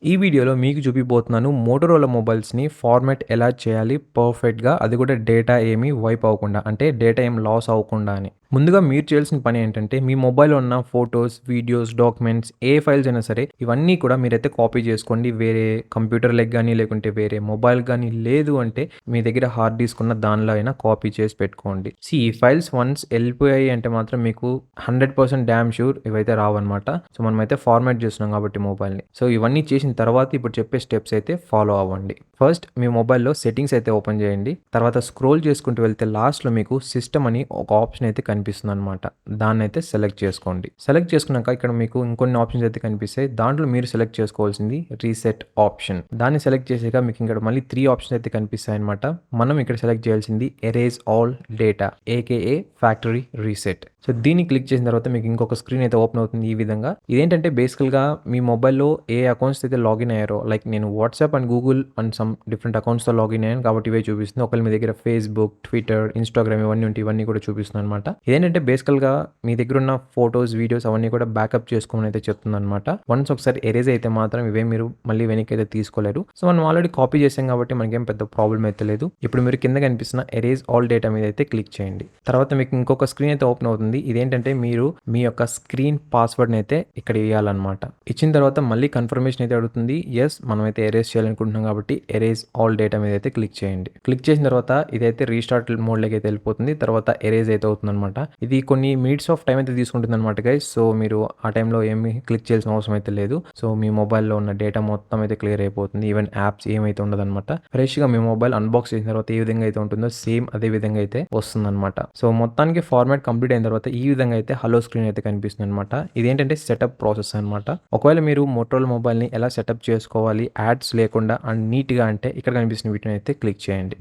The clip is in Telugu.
ఈ వీడియోలో మీకు చూపిపోతున్నాను మోటరోలా మొబైల్స్‌ని ఫార్మాట్ ఎలా చేయాలి పర్ఫెక్ట్‌గా. అది కూడా డేటా ఏమి వైప్ అవ్వకుండా. అంటే డేటా ఏం లాస్ అవ్వకుండా అని. ముందుగా మీరు చేయాల్సిన పని ఏంటంటే మీ మొబైల్‌లో ఉన్న ఫోటోస్, వీడియోస్, డాక్యుమెంట్స్ ఏ ఫైల్స్ అయినా సరే ఇవన్నీ కూడా మీరైతే కాపీ చేసుకోండి. వేరే కంప్యూటర్‌లకి గానీ, లేకుంటే వేరే మొబైల్ గానీ, లేదు అంటే మీ దగ్గర హార్డ్ డిస్క్ ఉన్న దానిలో అయినా కాపీ చేసి పెట్టుకోండి. ఈ ఫైల్స్ వన్స్ ఎళ్ళిపోయాయి అంటే మాత్రం మీకు 100% డామ్ ష్యూర్ ఇవైతే రావన్నమాట. సో మనమైతే ఫార్మాట్ చేస్తున్నాం కాబట్టి మొబైల్‌ని. సో ఇవన్నీ చేసిన తర్వాత ఇప్పుడు చెప్పే స్టెప్స్ అయితే ఫాలో అవ్వండి. ఫస్ట్ మీ మొబైల్‌లో సెట్టింగ్స్ అయితే ఓపెన్ చేయండి. తర్వాత స్క్రోల్ చేసుకుంటూ వెళ్తే లాస్ట్‌లో మీకు సిస్టమ్ అని ఒక ఆప్షన్ అయితే కనిపిస్తుందనమాట. దాన్నైతే సెలెక్ట్ చేసుకోండి. సెలెక్ట్ చేసుకున్నాక ఇక్కడ మీకు ఇంకొన్ని ఆప్షన్స్ అయితే కనిపిస్తాయి. దాంట్లో మీరు సెలెక్ట్ చేసుకోవాల్సింది రీసెట్ ఆప్షన్. దాన్ని సెలెక్ట్ చేసాక మీకు ఇక్కడ మళ్ళీ 3 ఆప్షన్స్ అయితే కనిపిస్తాయన్నమాట. మనం ఇక్కడ సెలెక్ట్ చేయాల్సింది erase all data AKA factory reset. So దీన్ని క్లిక్ చేసిన తర్వాత మీకు ఇంకొక స్క్రీన్ అయితే ఓపెన్ అవుతుంది ఈ విధంగా. ఇదేంటంటే బేసికల్‌గా మీ మొబైల్‌లో ఏ అకౌంట్స్ అయితే లాగిన్ అయ్యారో లైక్ నేను WhatsApp and Google and some different అకౌంట్స్‌తో లాగిన్ అయ్యాను కాబట్టి ఇవే చూపిస్తుంది. ఒకవేళ మీ దగ్గర ఫేస్‌బుక్, ట్విట్టర్, ఇన్‌స్టాగ్రామ్ ఇవన్నీ ఉంటే ఇవన్నీ కూడా చూపిస్తుందనమాట. ఇదేంటంటే బేసికల్‌గా మీ దగ్గర ఉన్న ఫోటోస్, వీడియోస్ అవన్నీ కూడా బ్యాకప్ చేసుకోమని అయితే చెప్తుందనమాట. వన్స్ ఒకసారి ఎరేజ్ అయితే మాత్రం ఇవే మీరు మళ్ళీ వెనక్కి అయితే తీసుకోలేరు. సో మనం ఆల్రెడీ కాపీ చేసాం కాబట్టి మనకేం పెద్ద ప్రాబ్లమ్ అయితే లేదు. ఇప్పుడు మీరు కింద కనిపిస్తున్న ఎరేజ్ ఆల్ డేటా మీద అయితే క్లిక్ చేయండి. తర్వాత మీకు ఇంకొక స్క్రీన్ అయితే ఓపెన్ అవుతుంది. ఇదేంటంటే మీరు మీ యొక్క స్క్రీన్ పాస్వర్డ్‌ని అయితే ఇక్కడ ఇయ్యాలన్నమాట. ఇచ్చిన తర్వాత మళ్ళీ కన్ఫర్మేషన్ అయితే అడుగుతుంది. యెస్ మనమైతే ఎరేజ్ చేయాలనుకుంటున్నాం కాబట్టి ఎరేజ్ ఆల్ డేటా మీద అయితే క్లిక్ చేయండి. క్లిక్ చేసిన తర్వాత ఇదైతే రీస్టార్ట్ మోడ్‌లోకి అయితే వెళ్ళిపోతుంది. తర్వాత ఎరేజ్ అయితే అవుతుందన్నమాట. ఇది కొన్ని మినిట్స్ ఆఫ్ టైం అయితే తీసుకుంటుందన్నమాట గైస్. సో మీరు ఆ టైంలో ఏమి క్లిక్ చేయాల్సిన అవసరం అయితే లేదు. సో మీ మొబైల్‌లో ఉన్న డేటా మొత్తం అయితే క్లియర్ అయిపోతుంది. ఈవెన్ యాప్స్ ఏమైతే ఉండదన్నమాట. ఫ్రెష్‌గా మీ మొబైల్ అన్బాక్స్ చేసిన తర్వాత ఏ విధంగా అయితే ఉంటుందో సేమ్ అదే విధంగా అయితే వస్తుందన్నమాట. సో మొత్తానికి ఫార్మాట్ కంప్లీట్ అయిన తర్వాత ఈ విధంగా అయితే హలో స్క్రీన్ అయితే కనిపిస్తుంది అనమాట. ఇదేంటంటే సెటప్ ప్రాసెస్ అనమాట. ఒకవేళ మీరు మోటరోలా మొబైల్‌ని ఎలా సెటప్ చేసుకోవాలి యాడ్స్ లేకుండా అండ్ నీట్‌గా అంటే ఇక్కడ కనిపిస్తున్న వీటిని అయితే క్లిక్ చేయండి.